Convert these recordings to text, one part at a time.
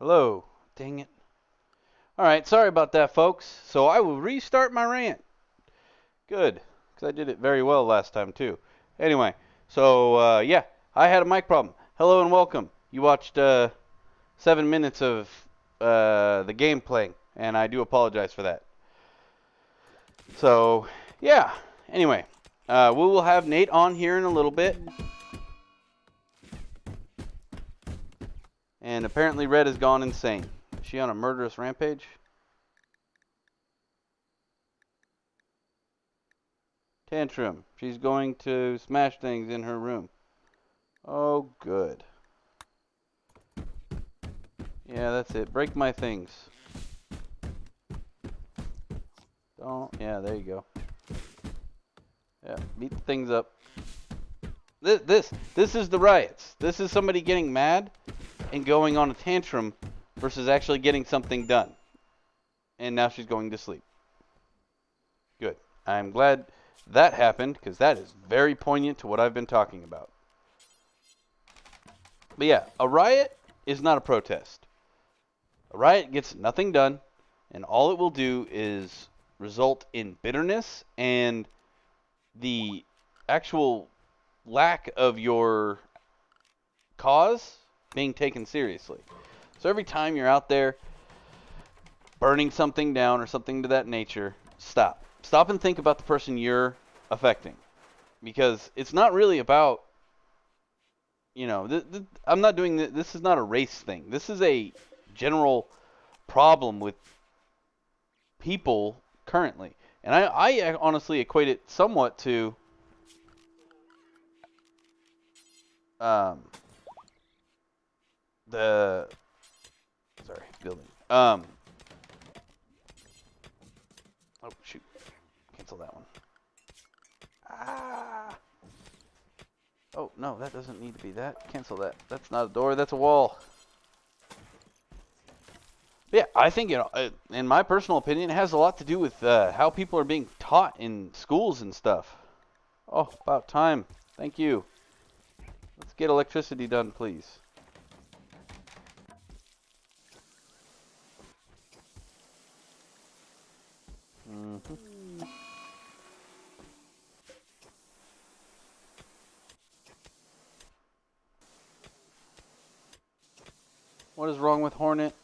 Hello. Dang it. Alright, sorry about that, folks. So I will restart my rant. Good, because I did it very well last time, too. Anyway, so, yeah, I had a mic problem. Hello and welcome. You watched 7 minutes of the game playing, and I do apologize for that. So, yeah, anyway, we will have Nate on here in a little bit. And apparently Red has gone insane. Is she on a murderous rampage? Tantrum. She's going to smash things in her room. Oh, good. Yeah, that's it. Break my things. Don't. Yeah, there you go. Yeah, beat the things up. This is the riots. This is somebody getting mad and going on a tantrum versus actually getting something done. And now she's going to sleep. Good. I'm glad that happened because that is very poignant to what I've been talking about. But yeah, a riot is not a protest. A riot gets nothing done, and all it will do is result in bitterness and the actual lack of your cause being taken seriously. So every time you're out there burning something down or something to that nature, stop. Stop and think about the person you're affecting. Because it's not really about, you know, I'm not doing this. This is not a race thing. This is a general problem with people currently. And I honestly equate it somewhat to the building. Oh shoot. Cancel that one. Ah. Oh, no, that doesn't need to be that. Cancel that. That's not a door, that's a wall. Yeah, I think, in my personal opinion, it has a lot to do with how people are being taught in schools and stuff. Oh, about time. Thank you. Let's get electricity done, please. Mm-hmm. What is wrong with Hornet?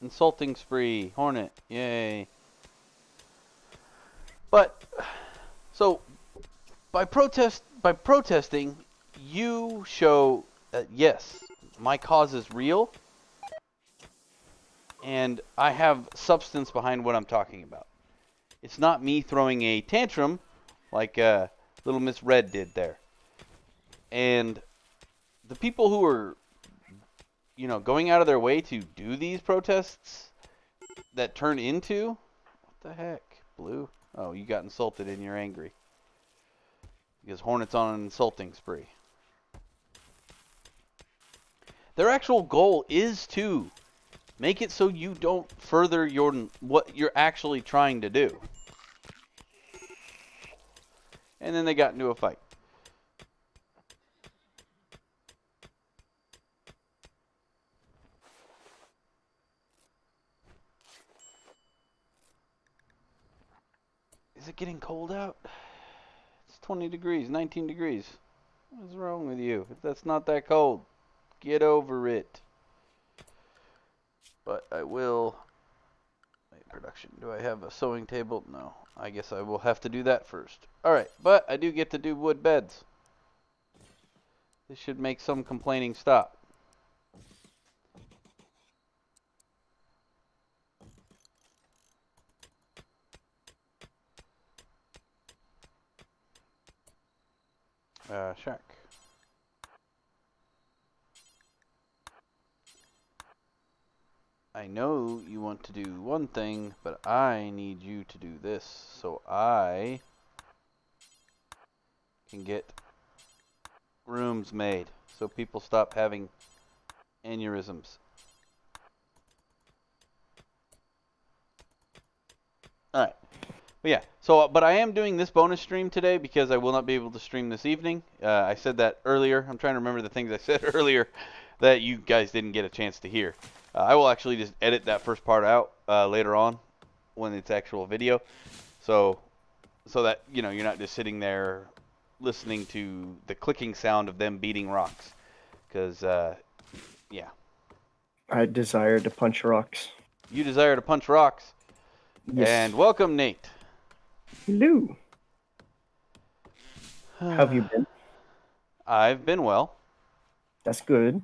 Insulting spree. Hornet. Yay. But, so, by protesting, you show that, yes, my cause is real, and I have substance behind what I'm talking about. It's not me throwing a tantrum like little Miss Red did there. And the people who are, going out of their way to do these protests that turn into, what the heck, Blue? Oh, you got insulted and you're angry. Because Hornet's on an insulting spree. Their actual goal is to make it so you don't further what you're actually trying to do. And then they got into a fight. Is it getting cold out? It's 20 degrees, 19 degrees. What's wrong with you? That's not that cold. Get over it. But I will... Wait, production. Do I have a sewing table? No. I guess I will have to do that first. Alright, but I do get to do wood beds. This should make some complaining stop. Shark. I know you want to do one thing, but I need you to do this so I can get rooms made so people stop having aneurysms. Alright. But yeah, but I am doing this bonus stream today because I will not be able to stream this evening. I said that earlier. I'm trying to remember the things I said earlier that you guys didn't get a chance to hear. I will actually just edit that first part out later on when it's actual video, so that you're not just sitting there listening to the clicking sound of them beating rocks, because yeah. I desire to punch rocks. You desire to punch rocks. Yes. And welcome, Nate. Hello. How have you been? I've been well. That's good.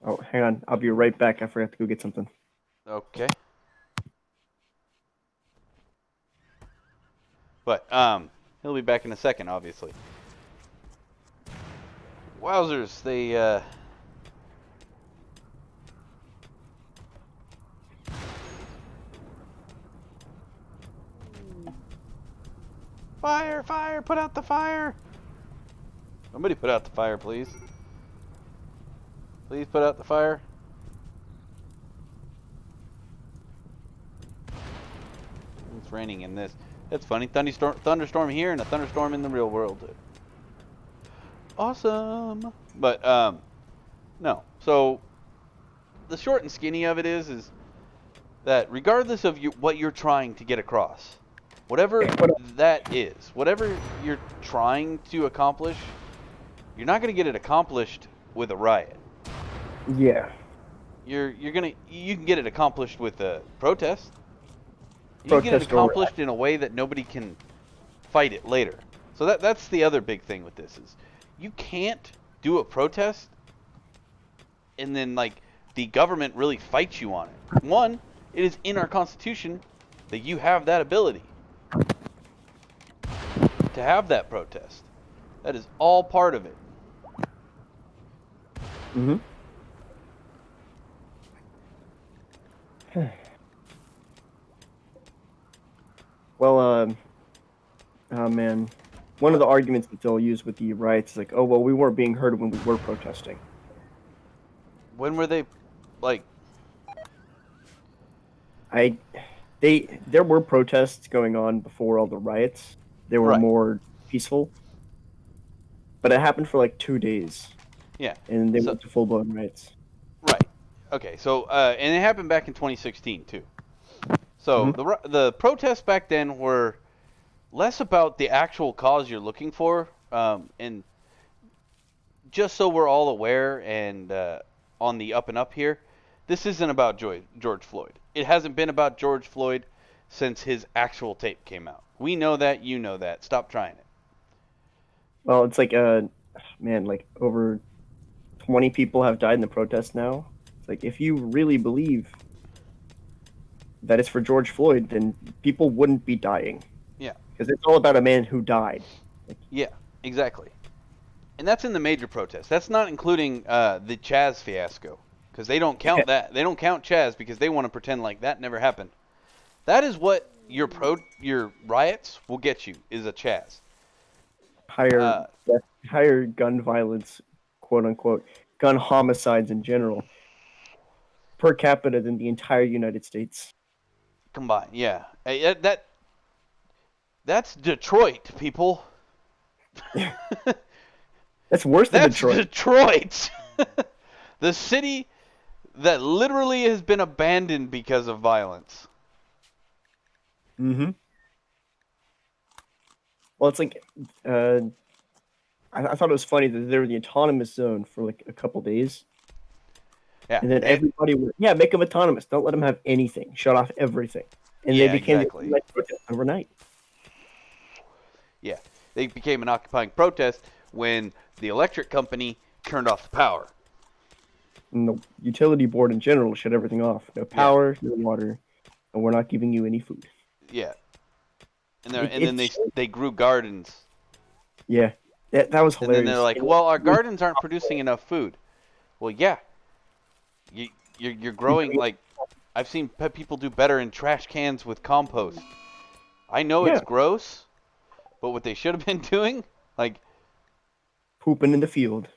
Oh, hang on. I'll be right back. I forgot to go get something. Okay. But he'll be back in a second, obviously. Wowzers, they Fire, fire, put out the fire. Somebody put out the fire, please. Please put out the fire. It's raining in this. That's funny. Thunderstorm here and a thunderstorm in the real world. Awesome. But no. So the short and skinny of it is that regardless of what you're trying to get across, whatever that is, whatever you're trying to accomplish, you're not going to get it accomplished with a riot. Yeah. You can get it accomplished with a protest. You can get it accomplished in a way that nobody can fight it later. So that's the other big thing with this is you can't do a protest and then the government really fights you on it. One, it is in our Constitution that you have that ability to have that protest. That is all part of it. Mm-hmm. Well, oh man, one of the arguments that they'll use with the riots is like, oh well, we weren't being heard when we were protesting. When were they, There were protests going on before all the riots. They were more peaceful, but it happened for 2 days. Yeah, and they went to full blown riots. Right. Okay. So, and it happened back in 2016 too. So the protests back then were less about the actual cause you're looking for, and just so we're all aware and on the up and up here, this isn't about George Floyd. It hasn't been about George Floyd since his actual tape came out. We know that. You know that. Stop trying it. Well, it's over 20 people have died in the protest now. It's if you really believe that it's for George Floyd, then people wouldn't be dying. Yeah. Because it's all about a man who died. Yeah, exactly. And that's in the major protests. That's not including the Chaz fiasco, because they don't count that. They don't count Chaz because they want to pretend like that never happened. That is what your riots will get you, is a Chaz. Higher gun violence, quote unquote, gun homicides in general, per capita than the entire United States combined. Yeah, that's Detroit, people. That's worse than Detroit. That's Detroit. The city that literally has been abandoned because of violence. Mm-hmm. Well, it's I thought it was funny that they were the autonomous zone for a couple days. Yeah. And then everybody would, make them autonomous. Don't let them have anything. Shut off everything. And they became the protest overnight. Yeah. They became an occupying protest when the electric company turned off the power. And the utility board in general shut everything off. No power, no water, and we're not giving you any food. Yeah. And then they grew gardens. Yeah. That was hilarious. And then they're like, well, our gardens aren't producing enough food. Well, yeah. You're growing, I've seen people do better in trash cans with compost. I know it's gross, but what they should have been doing, pooping in the field.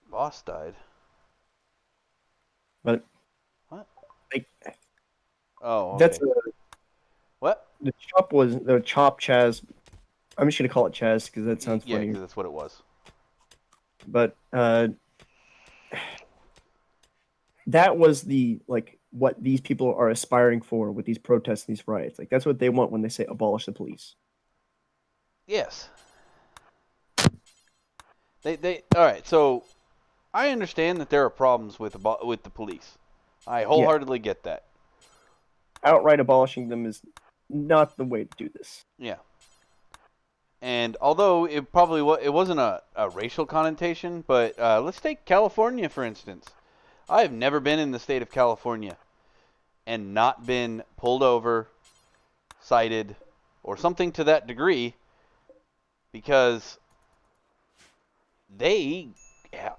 Boss died. But what? Okay. That's what? The chop Chaz. I'm just gonna call it Chaz because that sounds funny. Yeah, because that's what it was. But that was the like what these people are aspiring for with these protests and these riots. Like that's what they want when they say abolish the police. Yes. They all right. So I understand that there are problems with the police. I Yeah, wholeheartedly get that. outright abolishing them is not the way to do this. Yeah. And although it probably it wasn't a racial connotation, but let's take California for instance. I have never been in the state of California and not been pulled over, cited, or something to that degree because they,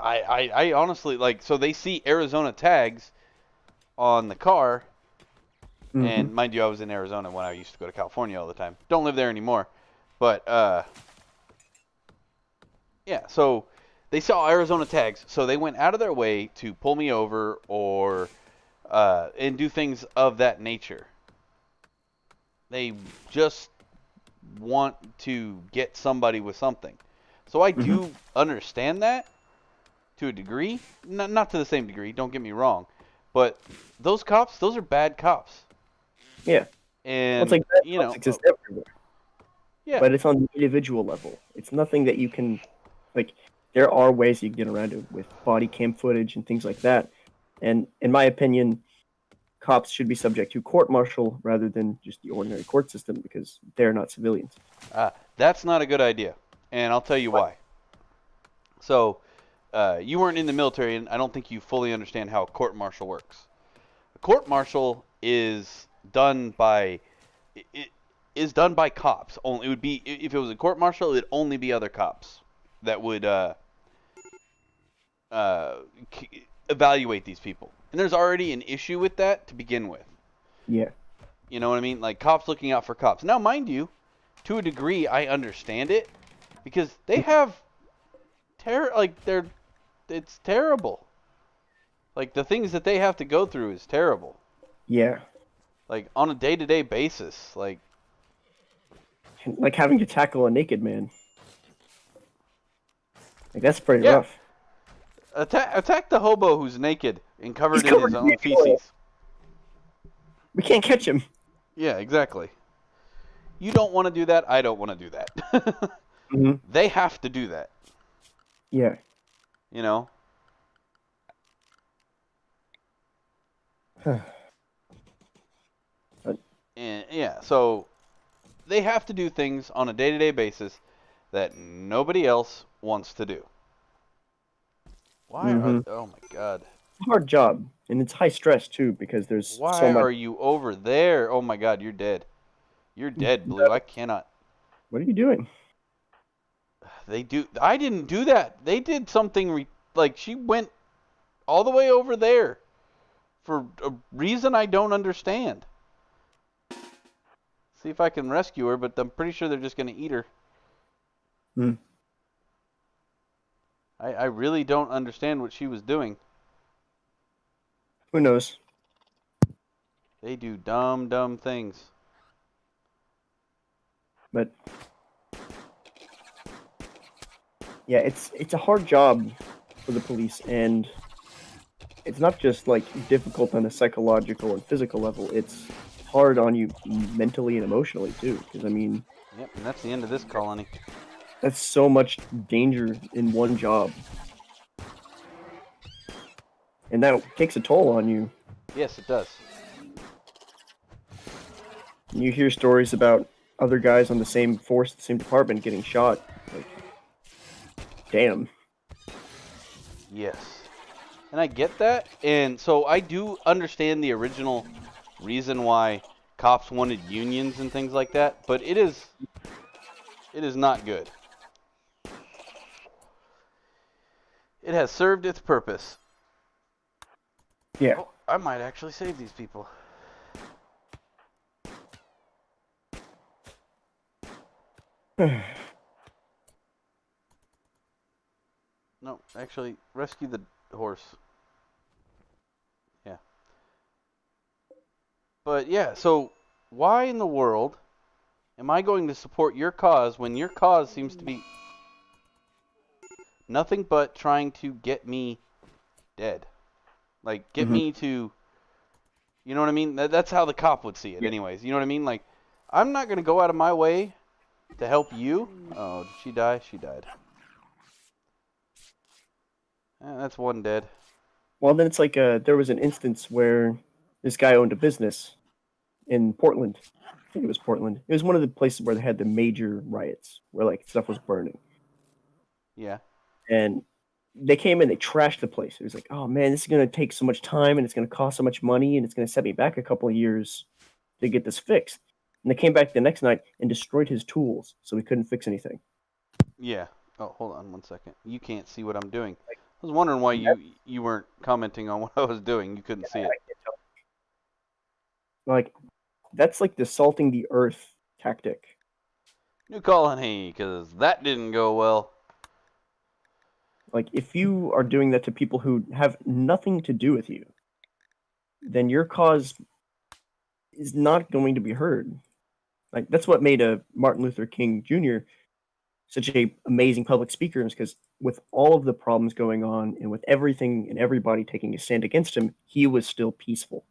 I honestly like, so they see Arizona tags on the car. Mm-hmm. And mind you, I was in Arizona when I used to go to California all the time. Don't live there anymore. But, yeah, so they saw Arizona tags, so they went out of their way to pull me over or and do things of that nature. They just want to get somebody with something. So I Mm-hmm. do understand that to a degree. Not to the same degree, don't get me wrong. But those cops, those are bad cops. Yeah, well, it's And, like bad you cops know, exist everywhere, yeah. but it's on the individual level. It's nothing that you can like. There are ways you can get around it with body cam footage and things like that. And in my opinion, cops should be subject to court martial rather than just the ordinary court system because they're not civilians. That's not a good idea. And I'll tell you why. So, you weren't in the military, and I don't think you fully understand how a court martial works. A court martial is done by it is done by cops. Only it would be if it was a court martial, it'd only be other cops that would uh, evaluate these people. And there's already an issue with that to begin with. Yeah. You know what I mean? Like cops looking out for cops. Now, mind you, to a degree, I understand it because they have it's terrible. Like the things that they have to go through is terrible. Yeah. Like on a day-to-day basis. Like having to tackle a naked man. Like that's pretty Yeah, rough. attack the hobo who's naked and He's covered in covered his in own oil. feces. We can't catch him. Yeah, exactly. You don't want to do that. I don't want to do that. Mm-hmm. They have to do that. Yeah. You know. And yeah, so they have to do things on a day-to-day basis that nobody else wants to do. Why are Mm-hmm. oh my god. Hard job, and it's high stress too because there's so Why much. are you over there? Oh my god, you're dead. You're dead, Blue. I cannot. What are you doing? I didn't do that. They did something like she went all the way over there for a reason I don't understand. See if I can rescue her, but I'm pretty sure they're just going to eat her. Hmm. I really don't understand what she was doing. Who knows? They do dumb, dumb things. But yeah, it's a hard job for the police, and it's not just like difficult on a psychological and physical level. It's hard on you mentally and emotionally too. Because I mean, Yep, and that's the end of this colony. that's so much danger in one job, and that takes a toll on you. Yes, it does. And you hear stories about other guys on the same force, the same department, getting shot. Like, damn. Yes. And I get that. And so I do understand the original reason why cops wanted unions and things like that, but it is not good. It has served its purpose. Yeah. Oh, I might actually save these people. No, actually, rescue the horse. Yeah. But yeah, so why in the world am I going to support your cause when your cause seems to be nothing but trying to get me dead? Like, get Hmm. me to, you know what I mean? That's how the cop would see it, Yeah. anyways. You know what I mean? Like, I'm not gonna go out of my way to help you. Oh, did she die? She died. That's one dead. Well, then it's like there was an instance where this guy owned a business in Portland. I think it was Portland. It was one of the places where they had the major riots, where like stuff was burning, Yeah. and they came in, they trashed the place. It was like, oh man, this is gonna take so much time, and it's gonna cost so much money, and it's gonna set me back a couple of years to get this fixed. And they came back the next night and destroyed his tools, so he couldn't fix anything. Yeah. Oh, hold on one second. You can't see what I'm doing. I was wondering why you weren't commenting on what I was doing. You couldn't see it. Like that's like the salting the earth tactic. New colony, because that didn't go well. Like if you are doing that to people who have nothing to do with you, then your cause is not going to be heard. Like that's what made a Martin Luther King Jr. such a amazing public speaker, is because with all of the problems going on and with everything and everybody taking a stand against him, he was still peaceful.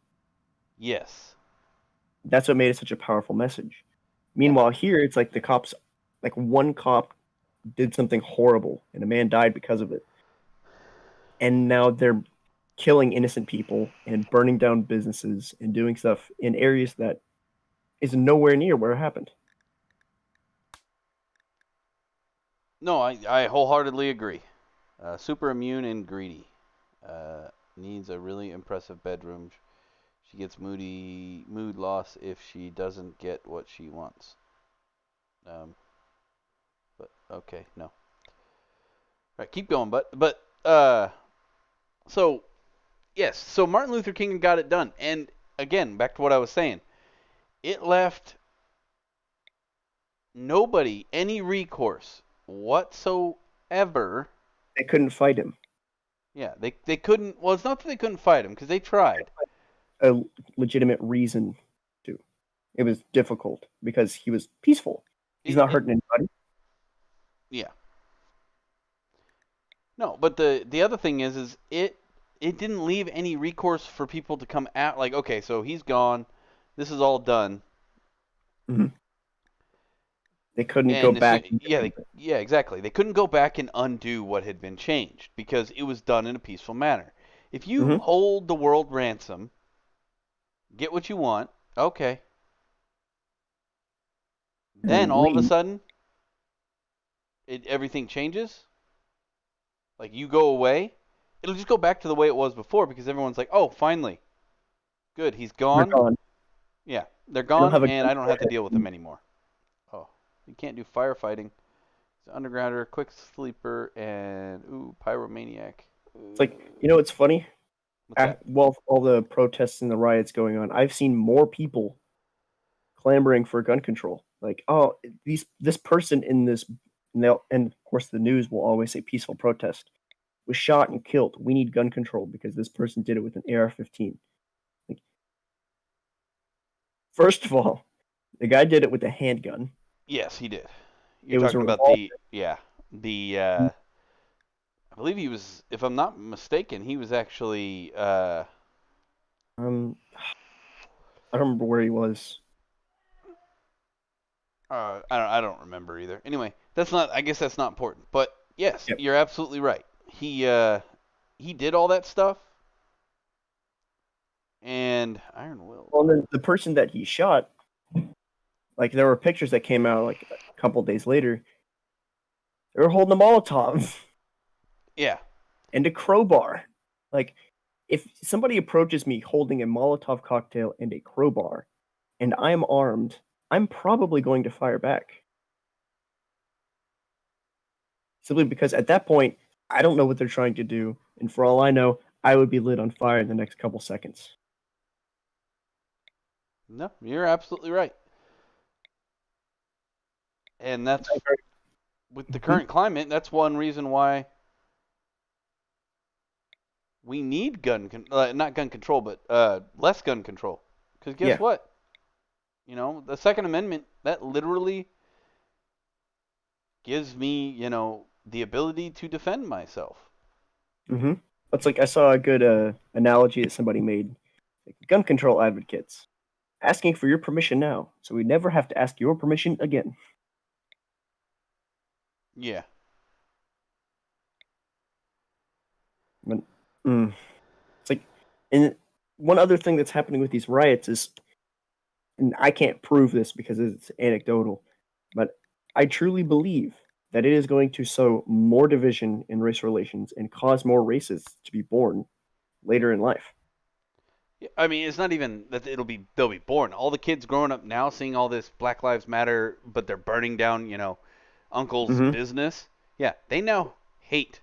Yes. That's what made it such a powerful message. Yeah. Meanwhile, here it's like the cops, like one cop did something horrible and a man died because of it, and now they're killing innocent people and burning down businesses and doing stuff in areas that is nowhere near where it happened. No, I wholeheartedly agree. Super immune and greedy. Uh, Needs a really impressive bedroom. She gets mood loss if she doesn't get what she wants. Um, but okay, no. All right, keep going. So yes, so Martin Luther King got it done, and again, back to what I was saying, it left nobody any recourse whatsoever. They couldn't fight him. Yeah, they couldn't. Well, it's not that they couldn't fight him because they tried. A legitimate reason to. It was difficult because he was peaceful. He's not It hurting anybody. yeah. No, but the other thing is it didn't leave any recourse for people to come at, like, okay, so he's gone, this is all done, Mhm. They couldn't go and back and yeah, defend it. yeah, exactly. They couldn't go back and undo what had been changed because it was done in a peaceful manner. If you Mhm. hold the world ransom, get what you want, okay, then And all of a leave. sudden everything changes. Like you go away, it'll just go back to the way it was before because everyone's like, oh, finally, good, he's They're gone. gone. Yeah, they're They don't gone, have a and gun I to don't their have to head. deal with them anymore. Oh, you can't do firefighting. It's undergrounder, quick sleeper, and pyromaniac. It's like, you know what's funny? What's that? While all the protests and the riots going on, I've seen more people clamoring for gun control. Like, oh, this person in this, and of course the news will always say peaceful protest was shot and killed. We need gun control because this person did it with an AR-15. Like, first of all, the guy did it with a handgun. Yes, he did. You're It was a talking about revolver. the I believe he was, if I'm not mistaken, he was actually Um, I don't remember where he was. I don't remember either. Anyway, that's not. I guess that's not important. But yes, Yep. you're absolutely right. He did all that stuff, and Iron Will. Well, then the person that he shot, like there were pictures that came out like a couple days later. They were holding a Molotov Yeah. and a crowbar. Like, if somebody approaches me holding a Molotov cocktail and a crowbar, and I'm armed, I'm probably going to fire back. Simply because at that point, I don't know what they're trying to do, and for all I know, I would be lit on fire in the next couple seconds. No, you're absolutely right. And that's with the Mhm. current climate. That's one reason why we need not gun control, but less gun control. Because guess Yeah. what? You know, the Second Amendment that literally gives me, the ability to defend myself. Hmm. It's like I saw a good analogy that somebody made. Like, gun control advocates asking for your permission now, so we never have to ask your permission again. Yeah. But, it's like, and one other thing that's happening with these riots is, and I can't prove this because it's anecdotal, but I truly believe that it is going to sow more division in race relations and cause more races to be born later in life. I mean, it's not even that they'll be born. All the kids growing up now seeing all this Black Lives Matter, but they're burning down, uncle's Mm-hmm. business. Yeah, they now hate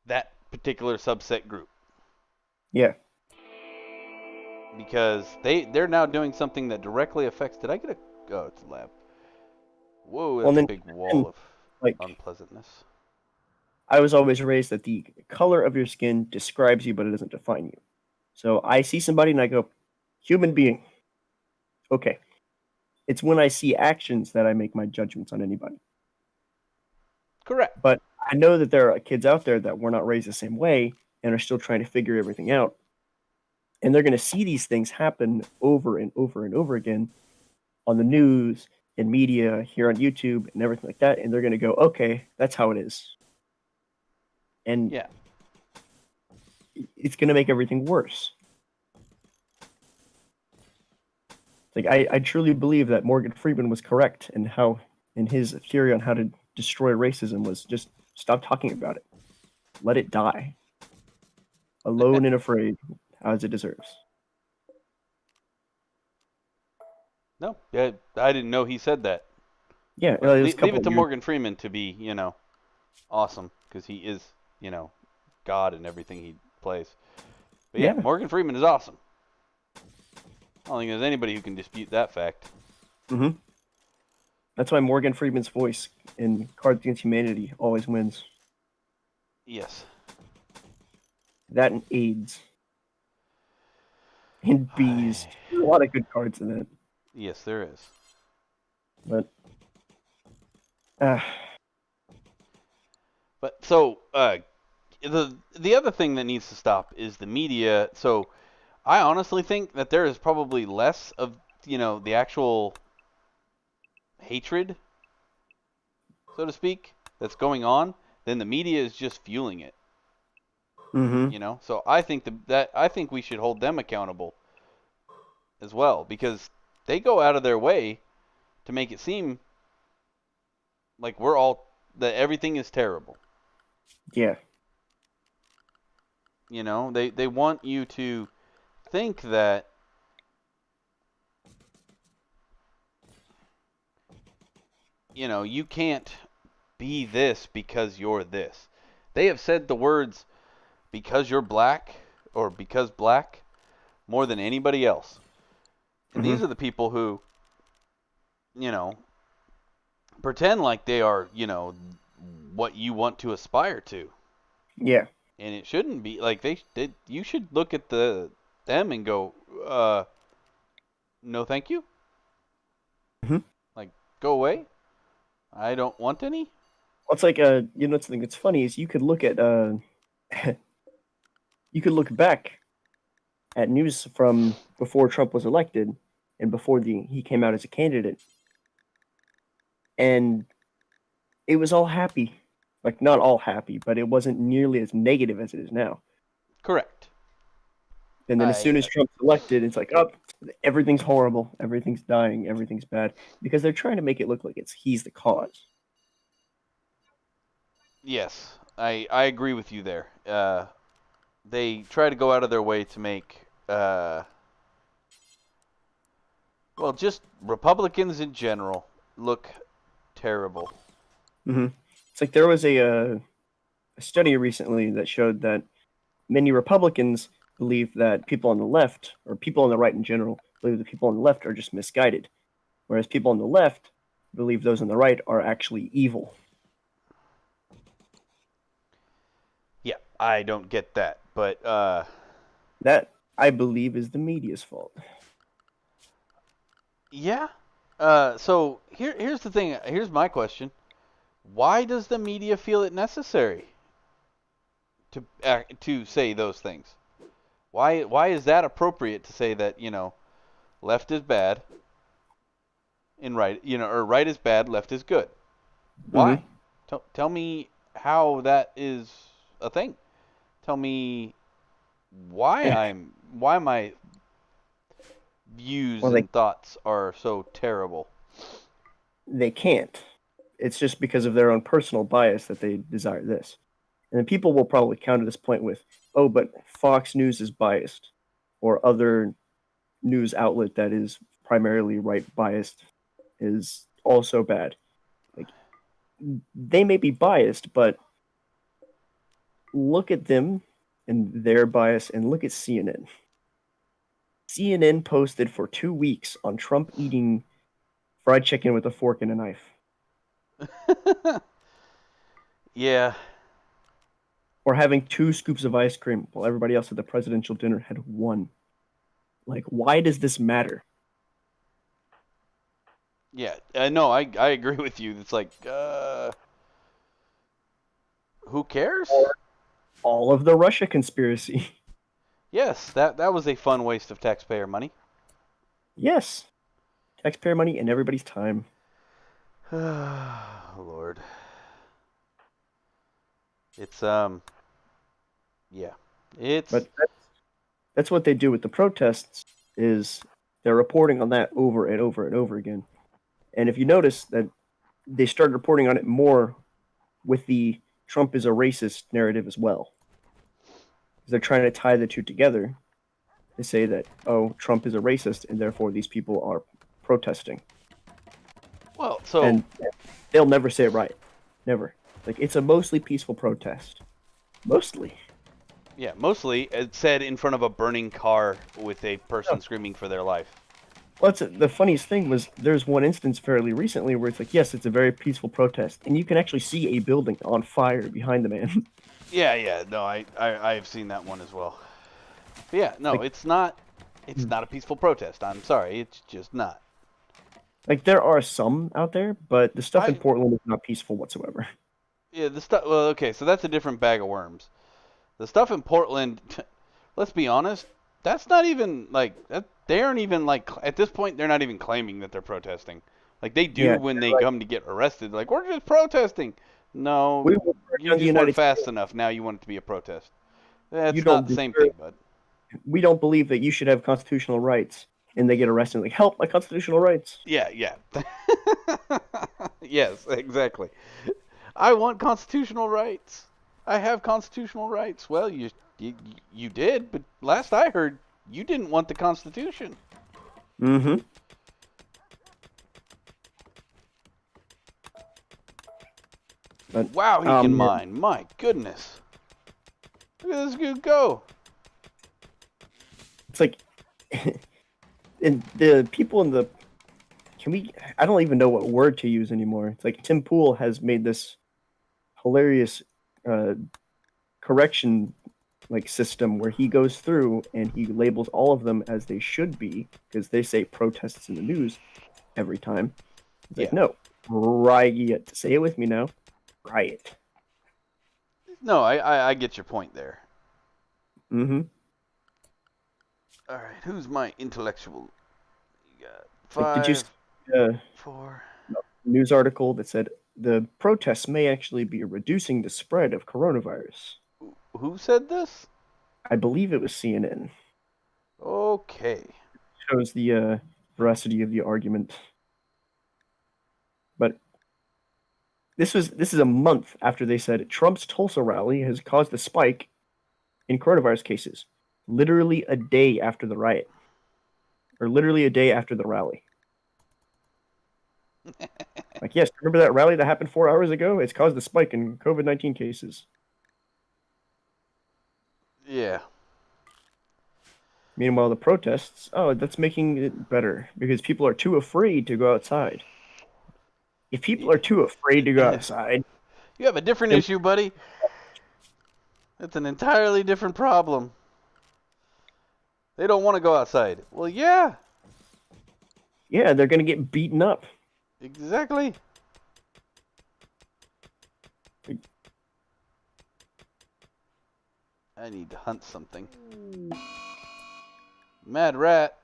that particular subset group Yeah. because they're now doing something that directly affects. Did I get a? Oh, it's a lab. Whoa, Well, that's a then, big and, wall of like, unpleasantness. I was always raised that the color of your skin describes you, but it doesn't define you. So I see somebody and I go, human being. Okay. It's when I see actions that I make my judgments on anybody. Correct. But I know that there are kids out there that were not raised the same way and are still trying to figure everything out. And they're going to see these things happen over and over and over again on the news and media, here on YouTube and everything like that. And they're going to go, okay, that's how it is. And Yeah. it's going to make everything worse. Like I truly believe that Morgan Freeman was correct in his theory on how to destroy racism was just stop talking about it. Let it die. Alone and afraid, as it deserves. No, yeah, I didn't know he said that. Yeah, But it was a leave couple it of to years. Morgan Freeman to be, awesome because he is, God in everything he plays. But yeah, Yeah. Morgan Freeman is awesome. I don't think there's anybody who can dispute that fact. Mm-hmm. That's why Morgan Freeman's voice in Cards Against Humanity always wins. Yes. That and AIDS and bees. There's a lot of good cards in that. Yes, there is. But uh, But so the other thing that needs to stop is the media. So I honestly think that there is probably less of the actual hatred, so to speak, that's going on than the media is just fueling it. mm-hmm. So I think I think we should hold them accountable as well because they go out of their way to make it seem like that everything is terrible. Yeah. They want you to think that you can't be this because you're this. They have said the words because you're black or because black more than anybody else. And Mm-hmm. these are the people who, you know, pretend like they are, what you want to aspire to. Yeah. And it shouldn't be like you should look at them and go, no thank you. Mm-hmm. Like go away. I don't want any. Well, it's like something that's funny is you could look at you could look back at news from before Trump was elected and before he came out as a candidate, and it was all happy. Like not all happy, but it wasn't nearly as negative as it is now. Correct. And then as soon I as Trump's elected, it's like, oh, everything's horrible, everything's dying, everything's bad, because they're trying to make it look like he's the cause. yes, I agree with you there. They try to go out of their way to make just Republicans in general look terrible. Mm-hmm. It's like there was a study recently that showed that many Republicans believe that people on the left, or people on the right in general, believe that people on the left are just misguided, whereas people on the left believe those on the right are actually evil. Yeah, I don't get that, but That, I believe, is the media's fault. yeah. So here's the thing. Here's my question: why does the media feel it necessary to say those things. Why is that appropriate to say that, left is bad and right, or right is bad, left is good? Why? Mm-hmm. Tell me how that is a thing. Tell me why my views Well, they and thoughts are so terrible. they can't. It's just because of their own personal bias that they desire this. And then people will probably counter this point with, "Oh, but Fox News is biased," or other news outlet that is primarily right biased is also bad. Like they may be biased, but look at them and their bias, and look at CNN. CNN posted for 2 weeks on Trump eating fried chicken with a fork and a knife, Yeah. or having 2 scoops of ice cream while everybody else at the presidential dinner had one. Like, why does this matter? Yeah. No, I agree with you. It's like, who cares? Or all of the Russia conspiracy. Yes, that was a fun waste of taxpayer money. Yes, taxpayer money and everybody's time. Lord. It's yeah. It's But that's what they do with the protests is they're reporting on that over and over and over again. And if you notice that they started reporting on it more with the Trump is a racist narrative as well. They're trying to tie the two together to say that, oh, Trump is a racist and therefore these people are protesting. well, so And they'll never say it right. Never. Like, it's a mostly peaceful protest. Mostly. yeah, mostly it's said in front of a burning car with a person Oh. screaming for their life. Well, the funniest thing was there's one instance fairly recently where it's like, yes, it's a very peaceful protest, and you can actually see a building on fire behind the man. Yeah. No, I've seen that one as well. But yeah, no, Like- it's not a peaceful protest. I'm sorry, it's just not. Like, there are some out there, but the stuff in I- Portland is not peaceful whatsoever. Yeah, the stuff. Well, okay, so that's a different bag of worms. The stuff in Portland, let's be honest, that's not even like that. They aren't even like at this point. They're not even claiming that they're protesting. Like they do Yeah, when they like, come to get arrested. Like we're just protesting. No, we will burn you down the just weren't United fast States. enough. Now you want it to be a protest. You That's not don't the same deserve- thing, bud. We don't believe that you should have constitutional rights, and they get arrested like, help, my constitutional rights. Yeah. Yes, exactly. I want constitutional rights. I have constitutional rights. Well, you did, but last I heard, you didn't want the Constitution. Mm-hmm. But, Wow, he can yeah. mine. My goodness. Look at this dude go. It's like, and the people in the, I don't even know what word to use anymore. It's like Tim Pool has made this hilarious correction system where he goes through and he labels all of them as they should be because they say protests in the news every time. It's like, Yeah. no, riot. Say it with me now. Riot. No, I get your point there. Mm-hmm. All right, who's my intellectual? You got Like, five, did you see 4. a news article that said the protests may actually be reducing the spread of coronavirus? Who said this? I believe it was CNN. Okay. Shows the veracity of the argument. But this is a month after they said Trump's Tulsa rally has caused a spike in coronavirus cases. Literally a day after the riot. Or literally a day after the rally. Like, yes, remember that rally that happened 4 hours ago? It's caused a spike in COVID-19 cases. Yeah. Meanwhile, the protests, oh, that's making it better because people are too afraid to go outside. If people are too afraid to go outside, You have a different Then- issue, buddy. It's an entirely different problem. They don't want to go outside. Well, yeah, yeah, they're going to get beaten up. exactly. I need to hunt something. Mad rat.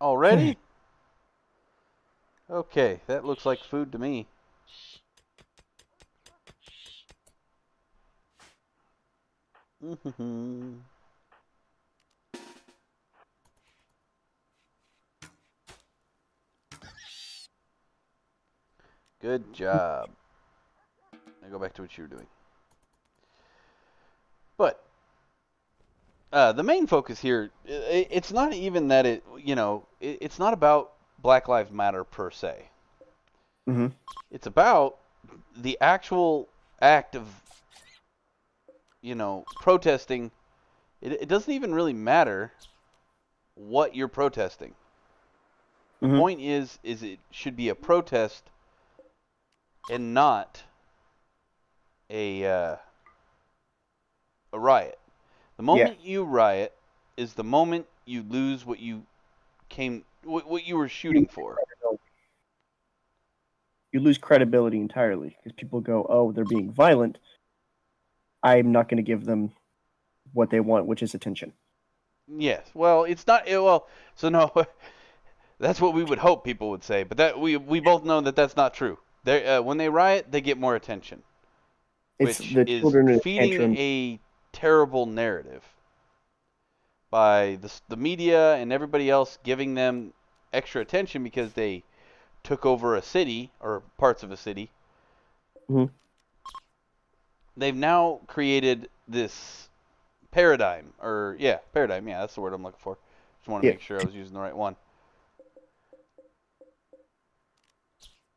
Already? Okay, that looks like food to me. Good job. Now go back to what you were doing. But the main focus here, it's not even that it's not about Black Lives Matter per se. Mm-hmm. It's about the actual act of, protesting. It doesn't even really matter what you're protesting. The Mm-hmm. point is it should be a protest and not a riot. The moment you riot is the moment you lose what you were shooting for. You lose credibility entirely because people go, "Oh, they're being violent. I'm not going to give them what they want, which is attention." Yes. Well, it's not. So no, that's what we would hope people would say, but that we both know that that's not true. When they riot, they get more attention, It's which the is children in a feeding tantrum. a terrible narrative by the media and everybody else, giving them extra attention because they took over a city or parts of a city. Mm-hmm. They've now created this paradigm, paradigm. Yeah, that's the word I'm looking for. Just want to Yeah. make sure I was using the right one.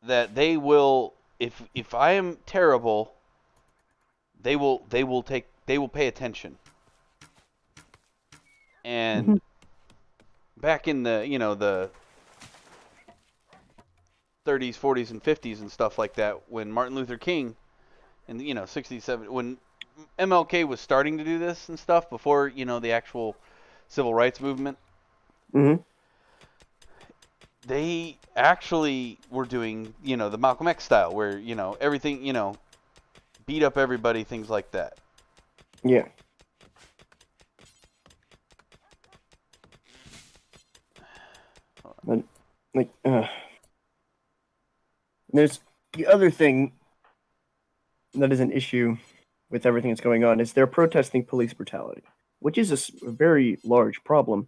That they will, if I am terrible, they will pay attention. And Mm-hmm. back in the the 30s, 40s, and 50s and stuff like that, when Martin Luther King in the 67, when MLK was starting to do this and stuff before the actual civil rights movement, Mm-hmm. they actually were doing the Malcolm X style, where everything beat up everybody, things like that. Yeah. But there's the other thing that is an issue with everything that's going on is they're protesting police brutality, which is a very large problem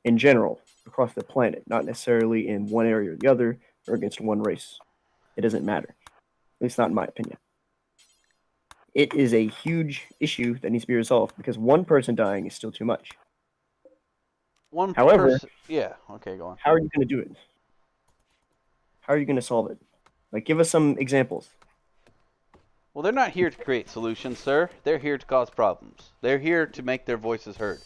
in general across the planet, not necessarily in one area or the other or against one race. It doesn't matter, at least not in my opinion. It is a huge issue that needs to be resolved because one person dying is still too much. However, yeah, okay, go on. how are you going to do it? How are you going to solve it? Like, give us some examples. Well, they're not here to create solutions, sir. They're here to cause problems. They're here to make their voices heard.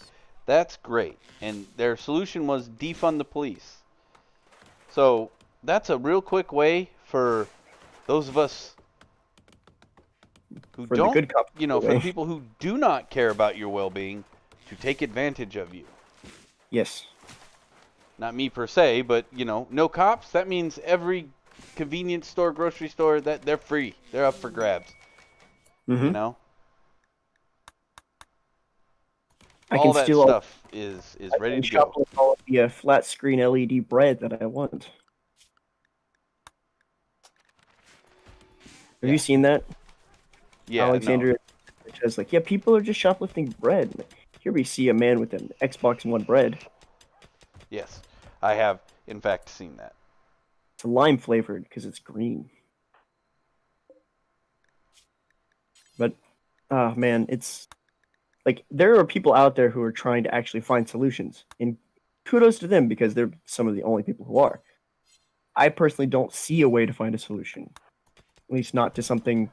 That's great. And their solution was defund the police. So that's a real quick way for those of us who For don't, the good cop for the people who do not care about your well-being, to take advantage of you. Yes. Not me per se, but no cops. That means every convenience store, grocery store, that they're free. They're up for grabs. Mm-hmm. All that stuff is ready to go. All of the flat screen LED bread that I want. Have you seen that? Yeah, Alexander says like, yeah, people are just shoplifting bread. Here we see a man with an Xbox One bread. Yes, I have in fact seen that. It's lime flavored because it's green. But, man, it's like there are people out there who are trying to actually find solutions, and kudos to them because they're some of the only people who are. I personally don't see a way to find a solution, at least not to something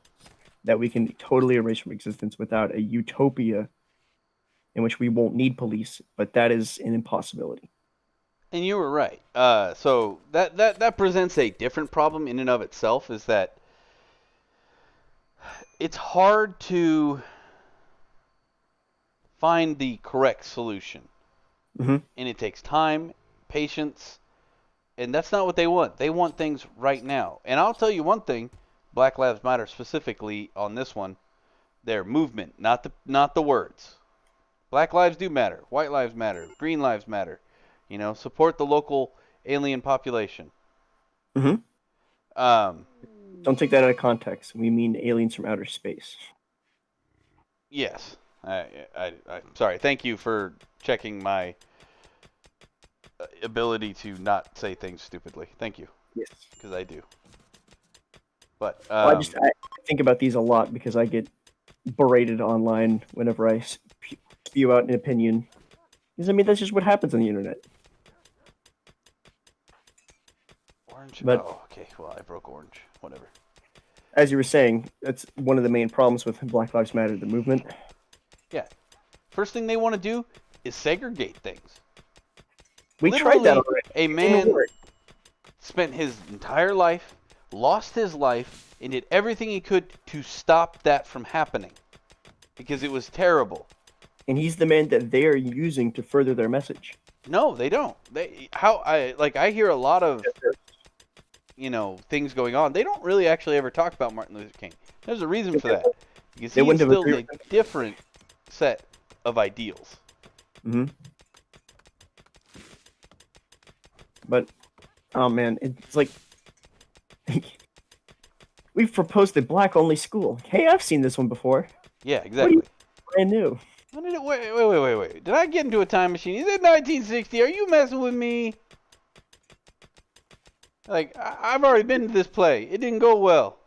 that we can totally erase from existence without a utopia in which we won't need police, but that is an impossibility. And you were right. So that presents a different problem in and of itself, is that it's hard to find the correct solution. Mm-hmm. And it takes time, patience, and that's not what they want. They want things right now. And I'll tell you one thing, Black Lives Matter specifically on this one, their movement, not the words. Black lives do matter. White lives matter. Green lives matter. Support the local alien population. Mm-hmm. Um, Don't take that out of context. We mean aliens from outer space. yes. I'm sorry. Thank you for checking my ability to not say things stupidly. Thank you, Yes. because I do. But Well, I think about these a lot because I get berated online whenever I spew out an opinion. Because I mean, that's just what happens on the internet. orange. But Oh, okay. Well, I broke orange. Whatever. as you were saying, that's one of the main problems with Black Lives Matter, the movement. Yeah. First thing they want to do is segregate things. We tried that Literally, already. a It didn't man work. spent his entire life, lost his life, and did everything he could to stop that from happening because it was terrible. And he's the man that they are using to further their message. No, they don't. I hear a lot of things going on. They don't really actually ever talk about Martin Luther King. There's a reason for that because They he wouldn't have instills agreed a with him. different set of ideals. Mm-hmm. But oh man, it's like we've proposed a black-only school. Hey, I've seen this one before. Yeah, exactly. Brand new. When did it? Wait. Did I get into a time machine? Is it 1960? Are you messing with me? Like, I've already been to this play. It didn't go well.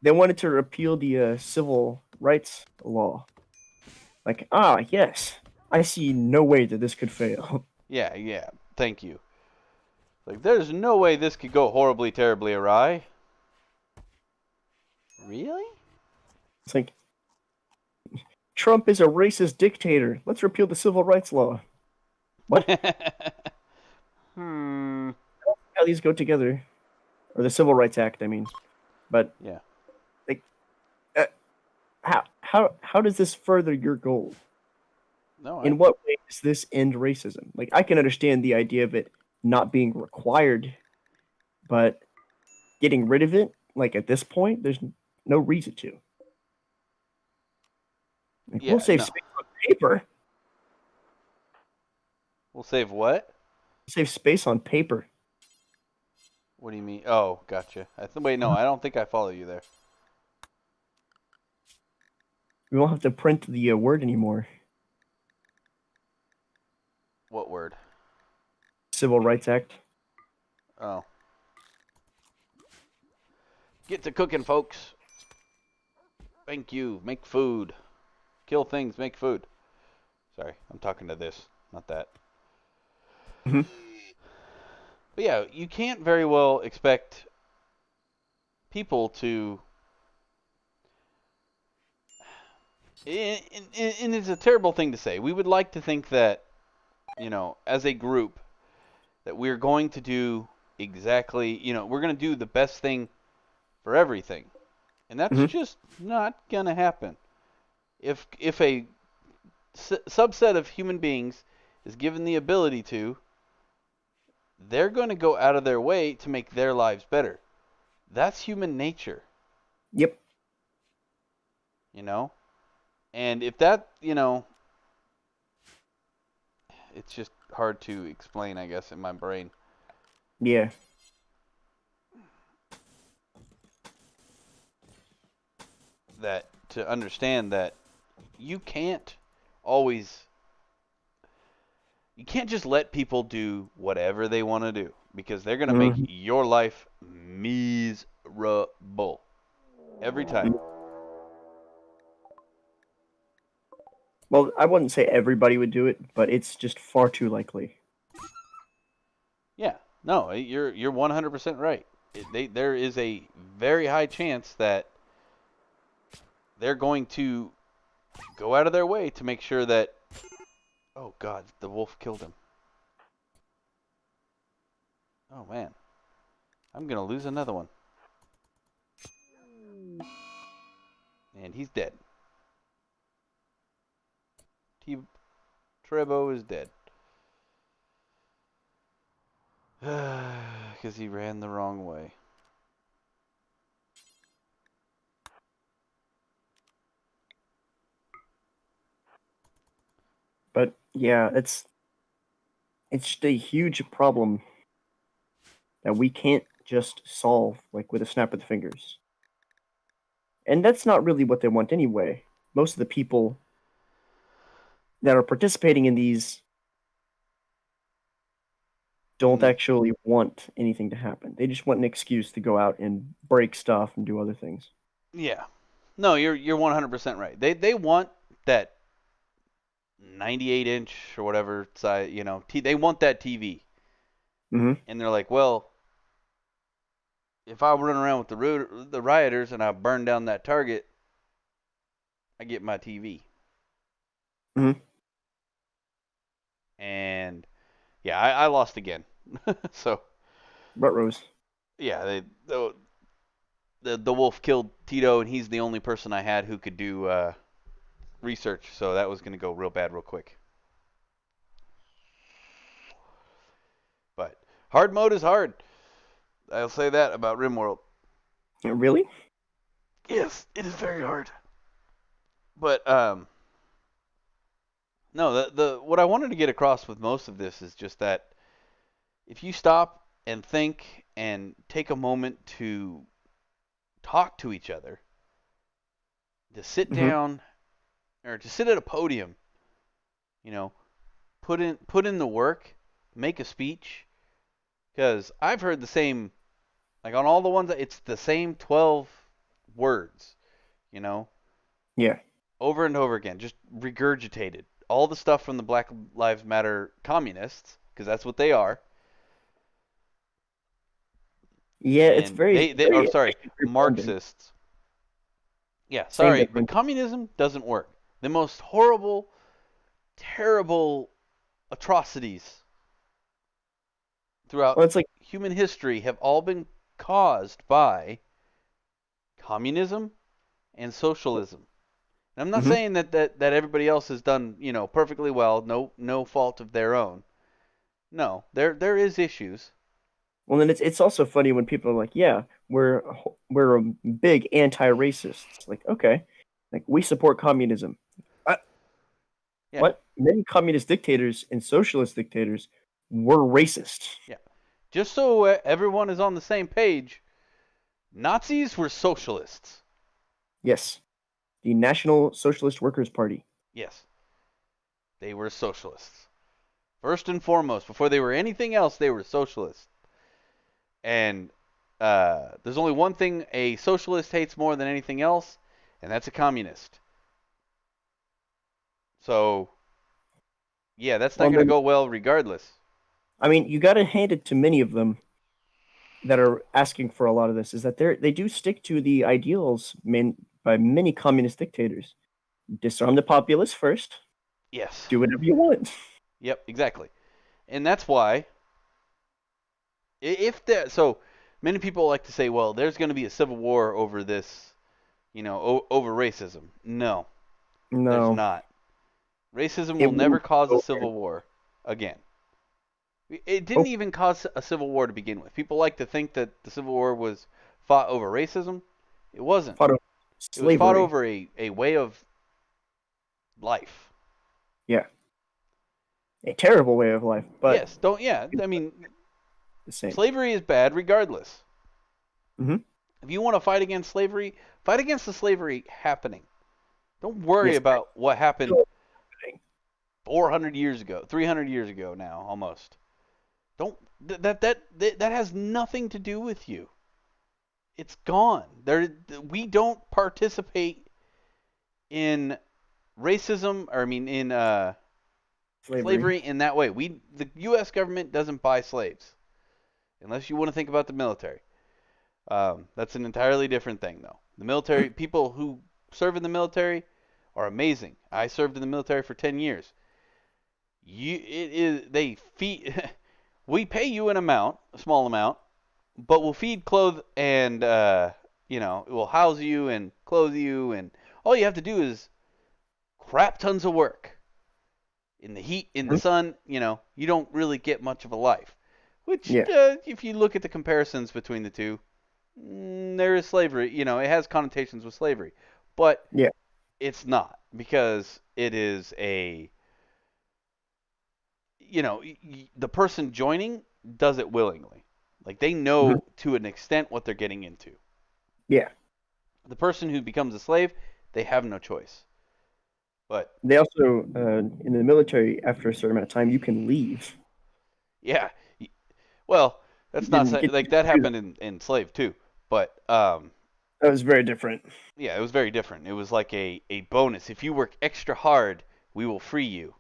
They wanted to repeal the civil rights law. Like, yes, I see no way that this could fail. Yeah. Thank you. Like, there's no way this could go horribly, terribly awry. Really? It's like, Trump is a racist dictator. Let's repeal the civil rights law. What? Hmm. How these go together? Or the Civil Rights Act, I mean. But Yeah. like, how does this further your goal? No. In what way does this end racism? Like, I can understand the idea of it not being required, but getting rid of it, like at this point, there's no reason to. Like, Yeah. we'll save No. space on paper. We'll save what? Save space on paper. What do you mean? Oh, gotcha. Wait, no, I don't think I follow you there. We won't have to print the word anymore. What word? Civil Rights Act. Oh. Get to cooking, folks. Thank you. Make food. Kill things, make food. Sorry, I'm talking to this, not that. Mm-hmm. But yeah, you can't very well expect people to. And it's a terrible thing to say. We would like to think that, as a group, that we're going to do exactly, we're going to do the best thing for everything. And that's Mm-hmm. just not going to happen. If a subset of human beings is given the ability to, they're going to go out of their way to make their lives better. That's human nature, Yep. And if that, it's just hard to explain, I guess, in my brain. Yeah. That to understand that you can't always, you can't just let people do whatever they want to do because they're going to make Mm-hmm. your life miserable every time. Well, I wouldn't say everybody would do it, but it's just far too likely. Yeah, no, you're 100% right. There is a very high chance that they're going to go out of their way to make sure that. Oh God, the wolf killed him. Oh man, I'm gonna lose another one. And he's dead. Trebo is dead. Because he ran the wrong way. Yeah, it's just a huge problem that we can't just solve like with a snap of the fingers. And that's not really what they want anyway. Most of the people that are participating in these don't Hmm. actually want anything to happen. They just want an excuse to go out and break stuff and do other things. Yeah. No, you're 100% right. They want that 98 inch or whatever size, they want that TV. Hmm. And they're like, well, if I run around with the rioters and I burn down that Target, I get my TV. Hmm. And yeah, I lost again. So Rose. yeah, the wolf killed Tito, and he's the only person I had who could do research. So that was gonna go real bad real quick. But hard mode is hard. I'll say that about Rimworld. Really? Yes, it is very hard. But no, the what I wanted to get across with most of this is just that if you stop and think and take a moment to talk to each other, to sit Hmm. down or to sit at a podium, you know, put in the work, make a speech, because I've heard the same, like on all the ones, it's the same 12 words, you know, Yeah. over and over again, just regurgitated. All the stuff from the Black Lives Matter communists, because that's what they are, Yeah, it's and very, they are very, sorry, actually very redundant. Marxists. Yeah, Saying sorry, that but communism doesn't work. The most horrible, terrible atrocities throughout well, it's like, human history have all been caused by communism and socialism. And I'm not hmm saying that everybody else has done, perfectly well, no fault of their own. No, there is issues. well, then it's also funny when people are like, yeah, we're a big anti-racists. Like, okay, like we support communism. Uh, Yeah, what? Many communist dictators and socialist dictators were racist. yeah. Just so everyone is on the same page, Nazis were socialists. Yes, the National Socialist Workers Party. Yes, they were socialists. First and foremost, before they were anything else, they were socialists. And there's only one thing a socialist hates more than anything else, and that's a communist. So, yeah, that's not Well, going to then, go well regardless. I mean, you got to hand it to many of them that are asking for a lot of this is that they do stick to the ideals by many communist dictators. Disarm the populace first. Yes. Do whatever you want. Yep, exactly. And that's why if there so many people like to say, well, there's going to be a civil war over this, over racism. No, there's No, not. Racism it will never wouldn't cause a go civil again. war again. It didn't Oh, even cause a civil war to begin with. People like to think that the Civil War was fought over racism. It wasn't. part of It was fought slavery. over a way of life. Yeah, a terrible way of life, but Yes, don't, yeah. I mean, the same. slavery is bad regardless. Hmm. If you want to fight against slavery, fight against the slavery happening. Don't worry Yes, about what happened still happening. 400 years ago, 300 years ago now, almost. Don't that has nothing to do with you. It's gone. We don't participate in racism, or I mean in Slavery. slavery in that way. The U.S. government doesn't buy slaves unless you want to think about the military. That's an entirely different thing, though. The military people who serve in the military are amazing. I served in the military for 10 years. It is they feed. We pay you an amount, a small amount, but we'll feed, clothe, and we'll house you and clothe you, and all you have to do is crap tons of work in the heat, in the Mhm. sun. You don't really get much of a life. Which, Yeah, if you look at the comparisons between the two, there is slavery. It has connotations with slavery, but yeah. it's not because it is the person joining does it willingly. Like they Mhm. know to an extent what they're getting into. Yeah. The person who becomes a slave, they have no choice. But They also, in the military, after a certain amount of time, you can leave. yeah, well, You that's not didn't get like to that do that. happened in slave too. But That was very different. yeah, it was very different. It was like a bonus. If you work extra hard, we will free you.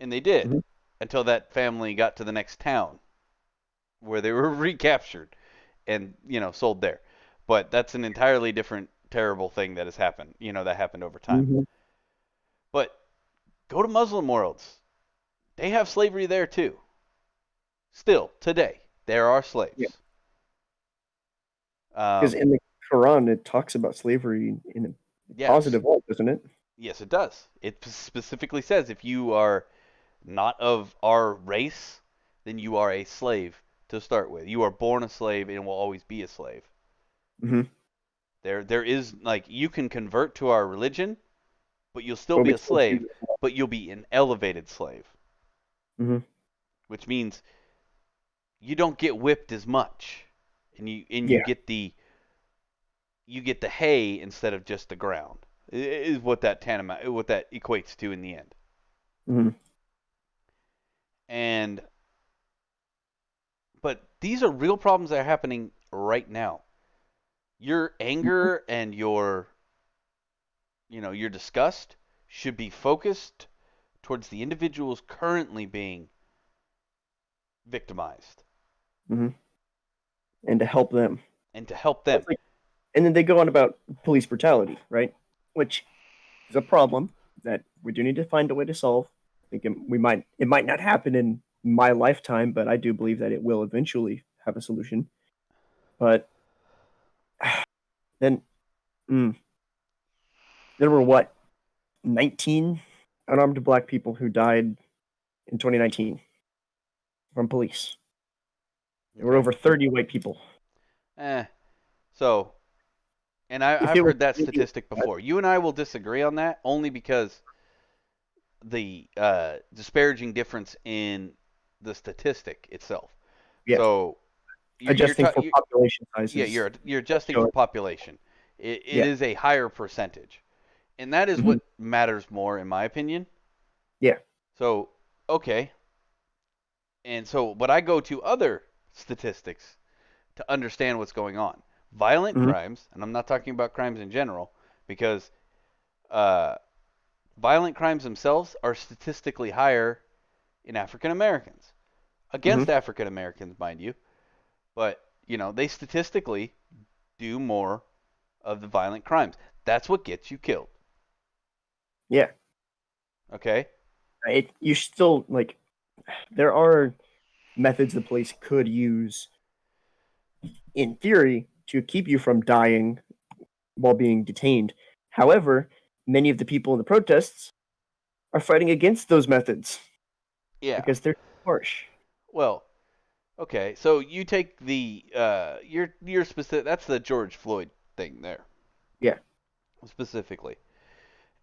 And they did Mhm. until that family got to the next town where they were recaptured and sold there. But that's an entirely different terrible thing that has happened. That happened over time. Mhm. But go to Muslim worlds. They have slavery there too. Still today, there are Yeah. slaves. Because in the Quran, it talks about slavery in a Yes, positive light, doesn't it? yes, it does. It specifically says if you are not of our race, then you are a slave to start with. You are born a slave and will always be a slave. Mm-hmm. There is like you can convert to our religion, but you'll still But be we a still slave, do. but you'll be an elevated slave, Mm-hmm. which means you don't get whipped as much, and Yeah. you get the hay instead of just the ground. Is what that equates to in the end. Mm-hmm. And but these are real problems that are happening right now. Your anger and your disgust should be focused towards the individuals currently being victimized Mm-hmm. And to help them. and to help Well, them. it's like, and then they go on about police brutality, right? Which is a problem that we do need to find a way to solve. I think it might not happen in my lifetime, but I do believe that it will eventually have a solution. But then mm, there were what 19 unarmed black people who died in 2019 from police. There were Okay. over 30 white people. Eh. So, and If I've it was heard that really statistic bad, before. You and I will disagree on that only because the disparaging difference in the statistic itself. yeah, So you're adjusting for you population yeah sizes, you're that's adjusting for showing. population. It Yeah, is a higher percentage, and that is hmm what matters more in my opinion. yeah, So okay, and so but I go to other statistics to understand what's going on. Violent hmm crimes, and I'm not talking about crimes in general, because uh, violent crimes themselves are statistically higher in African Americans hmm against African Americans, mind you. But they statistically do more of the violent crimes. That's what gets you killed. yeah. Okay? You still like there are methods the police could use in theory to keep you from dying while being detained. However, many of the people in the protests are fighting against those methods Yeah. because they're harsh. Well, okay. So you take the your specific. That's the George Floyd thing there Yeah, specifically,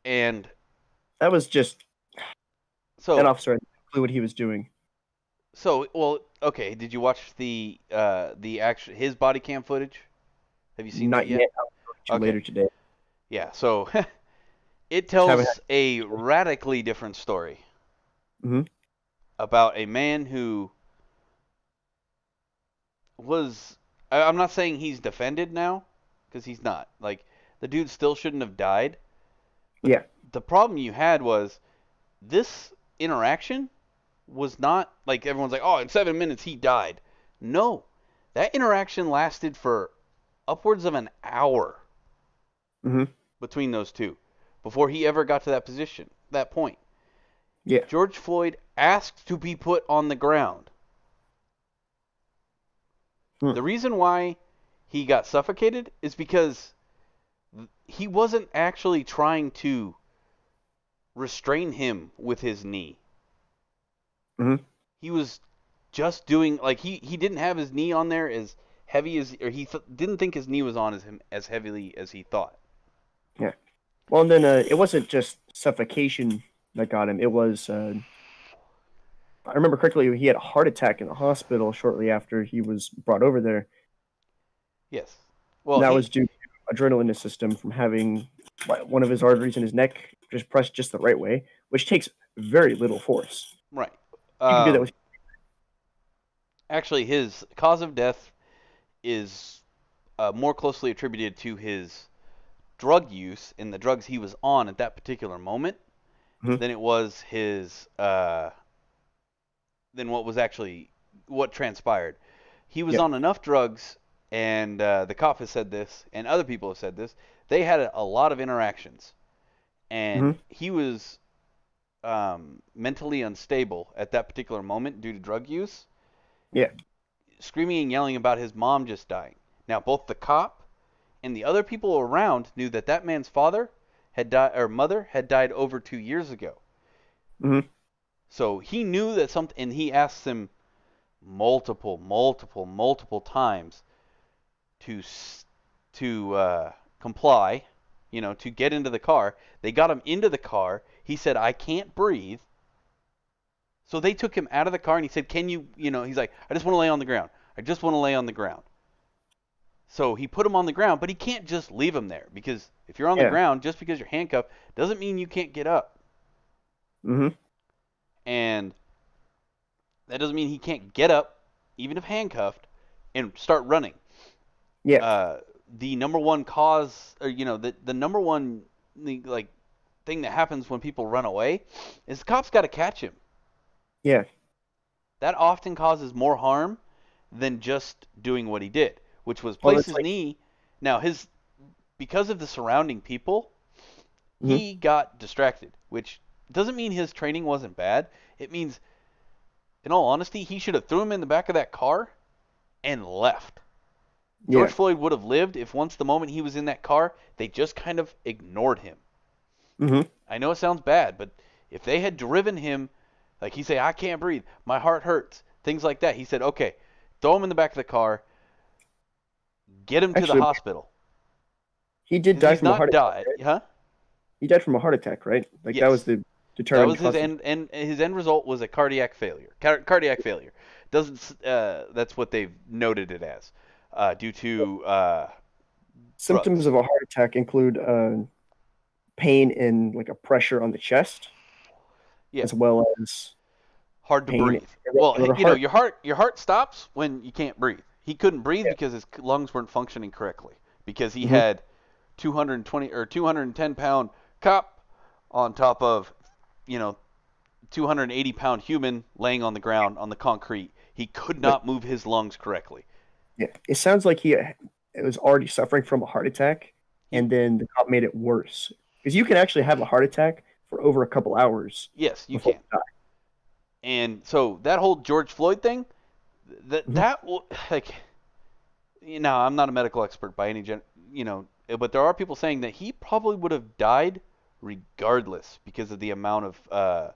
and that was just that so officer had no clue what he was doing. well, okay. Did you watch the actual his body cam footage? Have you seen that Not yet? yet. I'll go to you Okay. later today. Yeah. So it Just haven't tells a radically different story had. Hmm. about a man who was. I'm not saying he's defended now, because he's not. Like the dude still shouldn't have died. But Yeah. the problem you had was this interaction was not like everyone's like, oh, in 7 minutes he died. No, that interaction lasted for upwards of an hour Hmm. between those two before he ever got to that position, that point. Yeah. George Floyd asked to be put on the ground. Hmm. The reason why he got suffocated is because he wasn't actually trying to restrain him with his knee. Hmm. He was just doing like he didn't have his knee on there as heavy as or didn't think his knee was on as heavily as he thought. Yeah. Well, and then it wasn't just suffocation that got him. It was I remember correctly, he had a heart attack in the hospital shortly after he was brought over there. Yes. Well, And that he was due to adrenaline in his system from having one of his arteries in his neck just pressed just the right way, which takes very little force. right. You can do that with. Actually, his cause of death is more closely attributed to his drug use and the drugs he was on at that particular moment Mhm. than it was his than what was actually what transpired. He was Yeah. on enough drugs, and the cop has said this, and other people have said this. They had a lot of interactions, and Hmm. he was mentally unstable at that particular moment due to drug use, Yeah. screaming and yelling about his mom just dying. Now, both the cop and the other people around knew that that man's father had died or mother had died over 2 years ago. Hmm. So he knew that something, and he asked him multiple times to comply, to get into the car. They got him into the car. He said, "I can't breathe." So they took him out of the car, and he said, "Can you, he's like, I just want to lay on the ground. I just want to lay on the ground." So he put him on the ground, but he can't just leave him there because if you're on the Yeah. ground, just because you're handcuffed, doesn't mean you can't get up. Hmm. And that doesn't mean he can't get up, even if handcuffed, and start running. Yeah. The number one cause, or the number one like thing that happens when people run away is the cops got to catch him. Yeah. That often causes more harm than just doing what he did, which was Well, place it's his like. knee. Now his because of the surrounding people, Hmm. he got distracted, which doesn't mean his training wasn't bad. It means, in all honesty, he should have threw him in the back of that car and left. George Yeah. Floyd would have lived if once the moment he was in that car, they just kind of ignored him. Hmm. I know it sounds bad, but if they had driven him, like he say, "I can't breathe, my heart hurts," things like that, he said, "Okay, throw him in the back of the car, get him to the Actually, hospital, he did because die he's from a not heart attack, died, right? huh?" He died from a heart attack, right? Like that was Yes, the that determined was his cause of. end, and his end result was a cardiac failure. Cardiac failure doesn't. That's what they've noted it as, due to Symptoms drugs. of a heart attack include pain and like a pressure on the chest, Yeah, as well as hard to pain in breathe. Well, irregular heart. your heart stops when you can't breathe. He couldn't breathe Yeah. because his lungs weren't functioning correctly because he Hmm. had 220 or 210-pound cop on top of, you know 280-pound human laying on the ground on the concrete. He could But not move his lungs correctly. yeah, it sounds like he was already suffering from a heart attack, He and then the cop made it worse. Because you can actually have a heart attack for over a couple hours Yes, you before can. you And so that whole George Floyd thing, that die. that like, I'm not a medical expert by any but there are people saying that he probably would have died regardless because of the amount of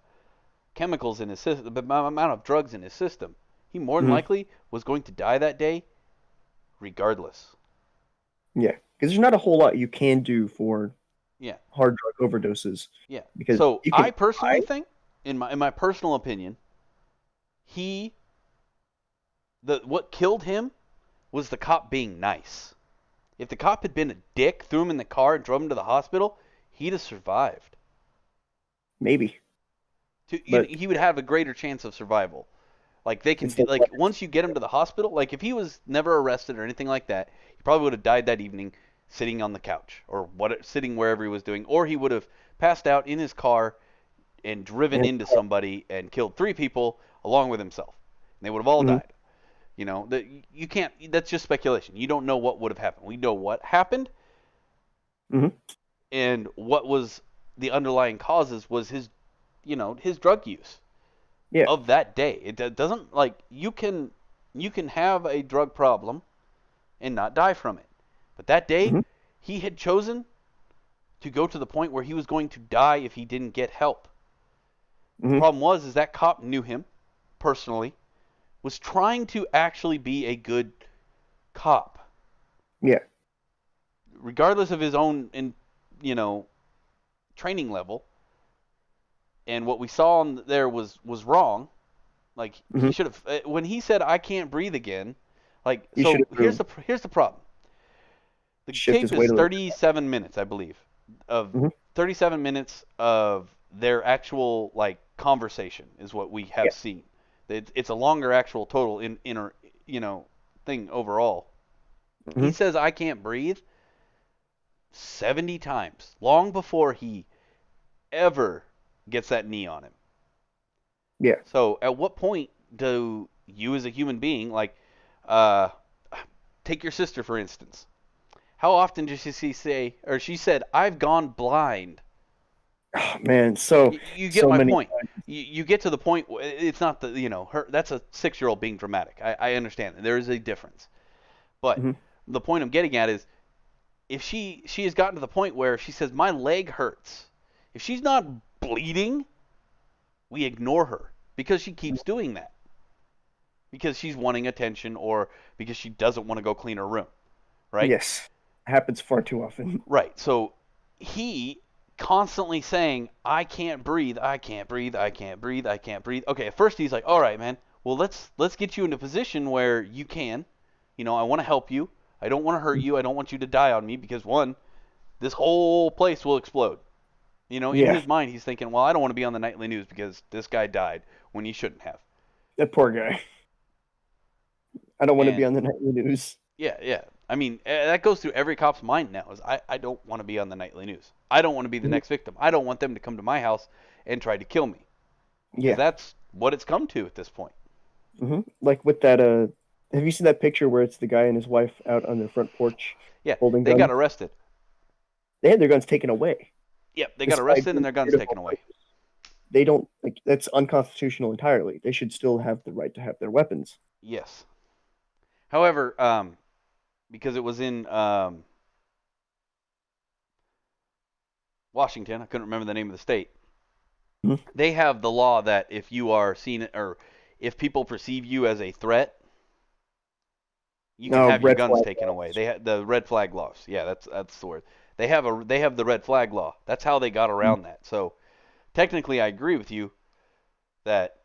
chemicals in his system, the amount of drugs in his system. He more than Hmm. likely was going to die that day regardless. Yeah, because there's not a whole lot you can do for Yeah, hard drug overdoses yeah. because So you can I personally die. think, in my personal opinion, he the what killed him was the cop being nice. If the cop had been a dick, threw him in the car and drove him to the hospital, he'd have survived. Maybe, but He would have a greater chance of survival. Like they can it's do, the like once you get him to the hospital, like if he was never arrested or anything like that, he probably would have died that evening sitting on the couch or sitting wherever he was doing, or he would have passed out in his car and driven and into somebody and killed three people along with himself. And they would have all mhm, died. That you can't. That's just speculation. You don't know what would have happened. We know what happened, mhm, and what was the underlying causes was his drug use yeah, of that day. It doesn't, like, you can have a drug problem and not die from it. But that day, mhm, he had chosen to go to the point where he was going to die if he didn't get help. The mhm, problem was is that cop knew him personally, was trying to actually be a good cop, yeah, regardless of his own you know training level. And what we saw there was wrong. Like he Hmm. should have when he said I can't breathe again. Like He should so have here's the problem. The shift tape his is weight a little 37 minutes, I believe, of bit. Hmm. 37 minutes of their actual like conversation is what we have Yeah. seen. It's a longer actual total in you know thing overall. He Hmm. says I can't breathe 70 times, long before he ever gets that knee on him. Yeah. So at what point do you as a human being like uh take your sister for instance. How often does she say or she said I've gone blind? Oh, man, so You get so my many point. times. You get to the point. It's not the her. That's a 6 year old being dramatic. I understand. There is a difference. But Hmm. the point I'm getting at is if she has gotten to the point where she says my leg hurts. If she's not bleeding, we ignore her because she keeps doing that because she's wanting attention or because she doesn't want to go clean her room, right? Yes, happens far too often. Right. So he constantly saying, I can't breathe, I can't breathe, I can't breathe, I can't breathe. Okay, at first he's like, all right, man, well let's get you in a position where you can. I want to help you. I don't want to hurt you. I don't want you to die on me because one, this whole place will explode. In Yeah, his mind he's thinking, well, I don't want to be on the nightly news because this guy died when he shouldn't have. that poor guy. I don't want to be And on the nightly news. yeah, yeah. I mean, that goes through every cop's mind now. Is I don't want to be on the nightly news. I don't want to be the Mhm. next victim. I don't want them to come to my house and try to kill me because Yeah. that's what it's come to at this point. Like with that, have you seen that picture where it's the guy and his wife out on their front porch Yeah, holding they got guns? arrested. They had their guns taken away. Yep, they got Despite arrested and being their guns scared of taken all away. purpose. They don't like that's unconstitutional entirely. They should still have the right to have their weapons. Yes. However, because it was in Washington, I couldn't remember the name of the state. Mhm. They have the law that if you are seen or if people perceive you as a threat, you can No, have your red guns flag taken away. laws. They had the red flag laws. Yeah, that's the word. They have the red flag law. That's how they got Mhm. around that. So technically, I agree with you that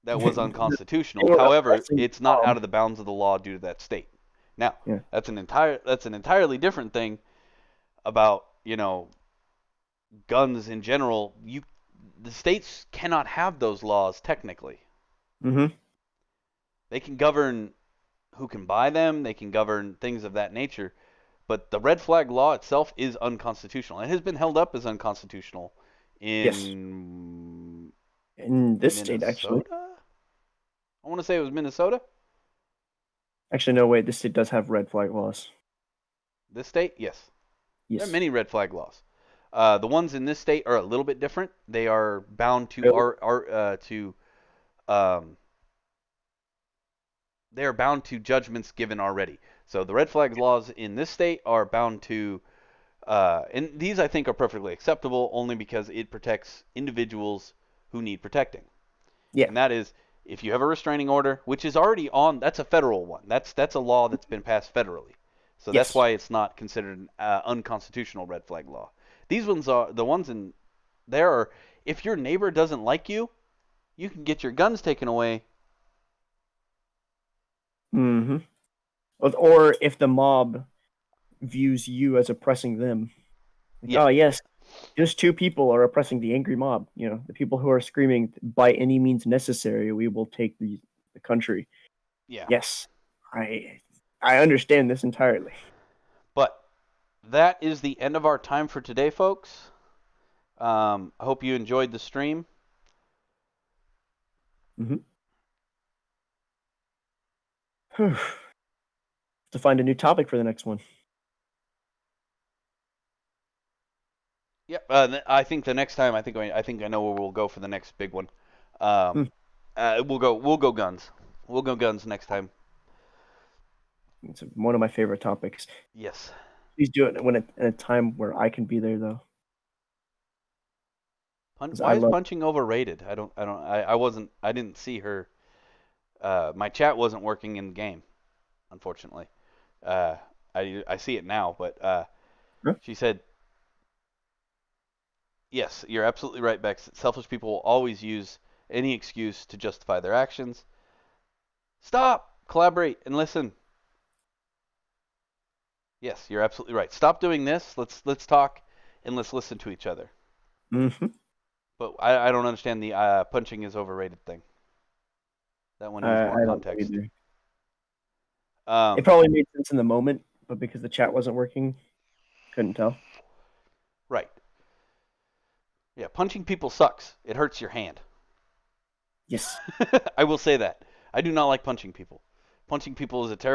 that was They unconstitutional. were However, oppressing it's the not out mob. of the bounds of the law due to that state. Now, Yeah. that's an entirely different thing about guns in general. The states cannot have those laws technically. Hmm. They can govern who can buy them. They can govern things of that nature. But the red flag law itself is unconstitutional. It has been held up as unconstitutional Yes. in In this state, actually. Minnesota. I want to say it was Minnesota. Actually, no, wait. This state does have red flag laws. This state, yes. There are Yes. many red flag laws. The ones in this state are a little bit different. They are bound to Really? um, they are bound to judgments given already. So the red flag laws in this state are bound to and these I think are perfectly acceptable only because it protects individuals who need protecting. Yeah. And that is if you have a restraining order, which is already on, that's a federal one. That's a law that's been passed federally. So that's Yes. why it's not considered an unconstitutional red flag law. These ones are the ones in there are if your neighbor doesn't like you, you can get your guns taken away. Hmm. Or if the mob views you as oppressing them, like, Yeah, oh yes, just two people are oppressing the angry mob. The people who are screaming, "By any means necessary, we will take the country." yeah. Yes, I I understand this entirely. But that is the end of our time for today, folks. I hope you enjoyed the stream. Hmm. To find a new topic for the next one. Yep. I think the next time, I think I know where we'll go for the next big one. Um, Hmm. we'll go guns. We'll go guns next time. It's one of my favorite topics. Yes. Please do it at a time where I can be there, though, because I Why is love. punching overrated? I wasn't. I didn't see her. My chat wasn't working in the game, unfortunately. Uh, I see it now, but Huh? she said, "Yes, you're absolutely right, Bex. Selfish people will always use any excuse to justify their actions. Stop, collaborate, and listen. Yes, you're absolutely right. Stop doing this. Let's talk and let's listen to each other. Mm-hmm. But I don't understand the punching is overrated thing. That one needs more I don't know context. either. It Um, probably made sense in the moment, but because the chat wasn't working, couldn't tell. right. Yeah, punching people sucks. It hurts your hand. Yes. I will say that. I do not like punching people. Punching people is a terrible